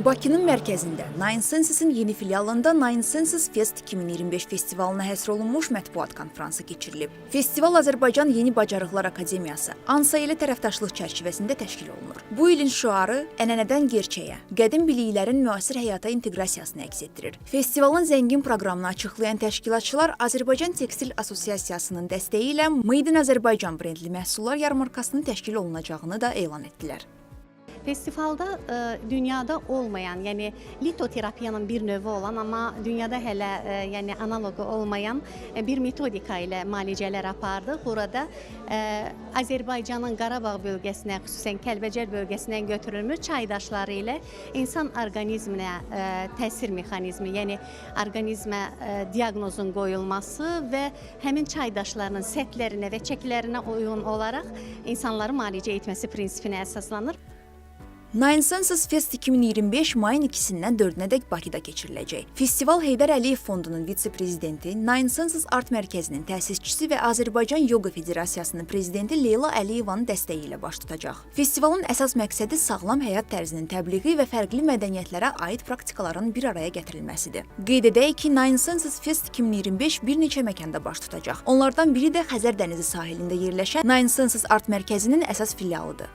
Bakının mərkəzində Nine Senses-in yeni filialında Nine Senses Fest 2025 festivalına həsr olunmuş mətbuat konfransı keçirilib. Festival Azərbaycan Yeni Bacarıqlar Akademiyası ANSA ilə tərəfdaşlıq çərçivəsində təşkil olunur. Bu ilin şüarı ənənədən gerçəyə, qədim biliklərin müasir həyata inteqrasiyasını əks etdirir. Festivalın zəngin proqramını açıqlayan təşkilatçılar Azərbaycan Tekstil Assosiasiyasının dəstəyi ilə Made in Azərbaycan brendli məhsullar yarmarkasının təşkil olunacağını da elan etdilər. Festivalda dünyada olmayan, yəni litoterapiyanın bir növü olan, amma dünyada hələ yəni analoqu olmayan bir metodika ilə müalicələr apardıq. Burada Azərbaycanın Qarabağ bölgəsinə, xüsusən Kəlbəcər bölgəsindən götürülmüş çay daşları ilə insan orqanizminə təsir mexanizmi, yəni orqanizmə diaqnozun qoyulması və həmin çay daşlarının sətlərinə və çəkilərinə uyğun olaraq insanları müalicə etməsi prinsipinə əsaslanır. Nine Senses Fest 2025 mayın 2-dən 4-ədək Bakıda keçiriləcək. Festival Heydər Əliyev Fondunun vitse-prezidenti, Nine Senses Art Mərkəzinin təsisçisi və Azərbaycan Yoga Federasiyasının prezidenti Leyla Əliyevanın dəstəyi ilə baş tutacaq. Festivalın əsas məqsədi sağlam həyat tərzinin təbliği və fərqli mədəniyyətlərə aid praktikaların bir araya gətirilməsidir. Qeyd edək ki, Nine Senses Fest 2025 bir neçə məkanda baş tutacaq. Onlardan biri də Xəzər dənizi sahilində yerləşən Nine Senses Art Mərkəzinin əsas filialıdır.